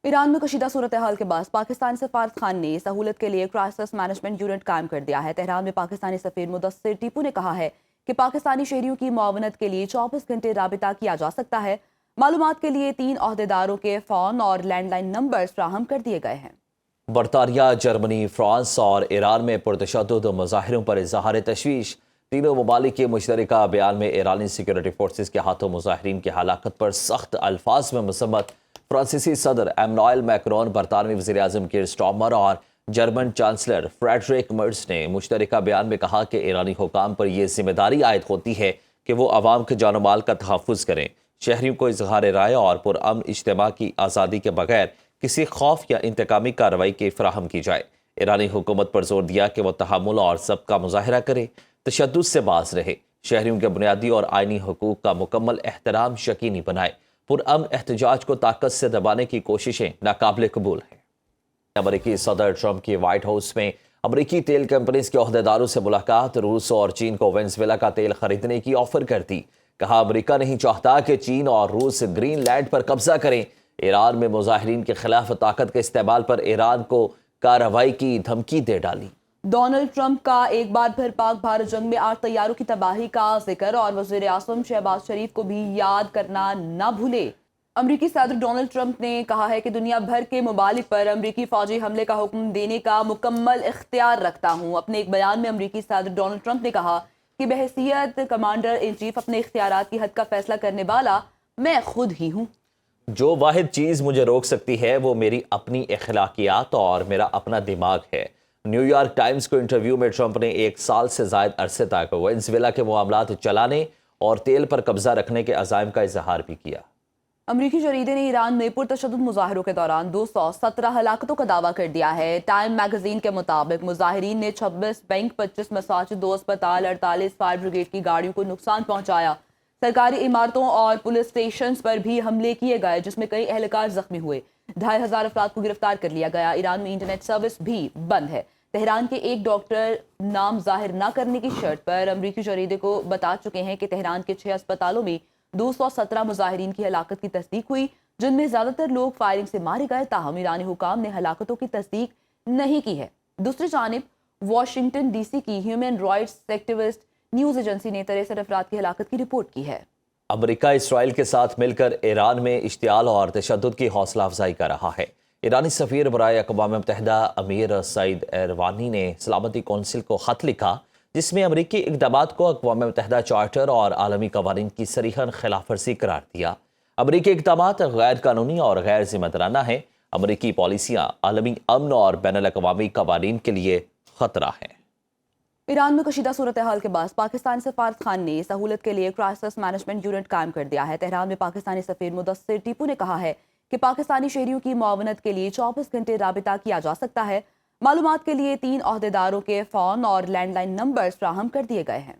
ایران میں کشیدہ صورتحال کے باعث پاکستانی سفارت خان نے سہولت کے لیے کرائسس مینجمنٹ یونٹ قائم کر دیا ہے۔ تہران میں پاکستانی سفیر مدثر ٹیپو نے کہا ہے کہ پاکستانی شہریوں کی معاونت کے لیے 24 گھنٹے رابطہ کیا جا سکتا ہے۔ معلومات کے لیے 3 عہدیداروں کے فون اور لینڈ لائن نمبرز فراہم کر دیے گئے ہیں۔ برطانیہ، جرمنی، فرانس اور ایران میں پرتشدد مظاہروں پر اظہار تشویش۔ تینوں ممالک کے مشترکہ بیان میں ایرانی سیکورٹی فورسز کے ہاتھوں مظاہرین کی ہلاکت پر سخت الفاظ میں مذمت۔ فرانسیسی صدر ایمانوئل میکرون، برطانوی وزیراعظم کیر سٹارمر اور جرمن چانسلر فریڈرک مرز نے مشترکہ بیان میں کہا کہ ایرانی حکام پر یہ ذمہ داری عائد ہوتی ہے کہ وہ عوام کے جان و مال کا تحفظ کریں، شہریوں کو اظہار رائے اور پرامن اجتماع کی آزادی کے بغیر کسی خوف یا انتقامی کارروائی کی فراہم کی جائے۔ ایرانی حکومت پر زور دیا کہ وہ تحمل اور ضبط کا مظاہرہ کرے، تشدد سے باز رہے، شہریوں کے بنیادی اور آئینی حقوق کا مکمل احترام یقینی بنائے۔ پرامن احتجاج کو طاقت سے دبانے کی کوششیں ناقابل قبول ہیں۔ امریکی صدر ٹرمپ کی وائٹ ہاؤس میں امریکی تیل کمپنیز کے عہدیداروں سے ملاقات۔ روس اور چین کو وینزویلا کا تیل خریدنے کی آفر کر دی۔ کہا امریکہ نہیں چاہتا کہ چین اور روس گرین لینڈ پر قبضہ کریں۔ ایران میں مظاہرین کے خلاف طاقت کے استعمال پر ایران کو کارروائی کی دھمکی دے ڈالی۔ ڈونلڈ ٹرمپ کا ایک بار پھر پاک بھارت جنگ میں 8 طیاروں کی تباہی کا ذکر اور وزیر اعظم شہباز شریف کو بھی یاد کرنا نہ بھولے۔ امریکی صدر ڈونلڈ ٹرمپ نے کہا ہے کہ دنیا بھر کے ممالک پر امریکی فوجی حملے کا حکم دینے کا مکمل اختیار رکھتا ہوں۔ اپنے ایک بیان میں امریکی صدر ڈونلڈ ٹرمپ نے کہا کہ بحیثیت کمانڈر ان چیف اپنے اختیارات کی حد کا فیصلہ کرنے والا میں خود ہی ہوں۔ جو واحد چیز مجھے روک سکتی ہے وہ میری اپنی اخلاقیات اور میرا اپنا دماغ ہے۔ نیو یارک ٹائمز کو انٹرویو میں ٹرمپ نے 1 سال سے زائد عرصے تک وینزویلا کے معاملات چلانے اور تیل پر قبضہ رکھنے کے عزائم کا اظہار بھی کیا۔ امریکی جریدے نے ایران میں پرتشدد مظاہروں کے دوران 217 ہلاکتوں کا دعویٰ کر دیا ہے۔ ٹائم میگزین کے مطابق مظاہرین نے 26 بینک، 25 مساجد، 2 اسپتال، 48 فائر بریگیڈ کی گاڑیوں کو نقصان پہنچایا۔ سرکاری عمارتوں اور پولیس اسٹیشنز پر بھی حملے کیے گئے جس میں کئی اہلکار زخمی ہوئے۔ 2500 افراد کو گرفتار کر لیا گیا۔ ایران میں انٹرنیٹ سروس بھی بند ہے۔ تہران کے ایک ڈاکٹر نام ظاہر نہ کرنے کی شرط پر امریکی جریدے کو بتا چکے ہیں کہ تہران کے 6 اسپتالوں میں 217 مظاہرین کی ہلاکت کی تصدیق ہوئی، جن میں زیادہ تر لوگ فائرنگ سے مارے گئے۔ تاہم ایرانی حکام نے ہلاکتوں کی تصدیق نہیں کی ہے۔ دوسری جانب واشنگٹن ڈی سی کی human rights activist news agency نے 63 افراد کی ہلاکت کی رپورٹ کی ہے۔ امریکہ اسرائیل کے ساتھ مل کر ایران میں اشتعال اور تشدد کی حوصلہ افزائی کر رہا ہے۔ ایرانی سفیر برائے اقوام متحدہ امیر سعید ایروانی نے سلامتی کونسل کو خط لکھا جس میں امریکی اقدامات کو اقوام متحدہ چارٹر اور عالمی قوانین کی صریحاً خلاف ورزی قرار دیا۔ امریکی اقدامات غیر قانونی اور غیر ذمہ دارانہ ہیں۔ امریکی پالیسیاں عالمی امن اور بین الاقوامی قوانین کے لیے خطرہ ہیں۔ ایران میں کشیدہ صورتحال کے باعث پاکستانی سفارت خان نے سہولت کے لیے کرائسس مینجمنٹ یونٹ قائم کر دیا ہے۔ تہران میں پاکستانی سفیر مدثر ٹیپو نے کہا ہے کہ پاکستانی شہریوں کی معاونت کے لیے 24 گھنٹے رابطہ کیا جا سکتا ہے۔ معلومات کے لیے 3 عہدیداروں کے فون اور لینڈ لائن نمبرز فراہم کر دیے گئے ہیں۔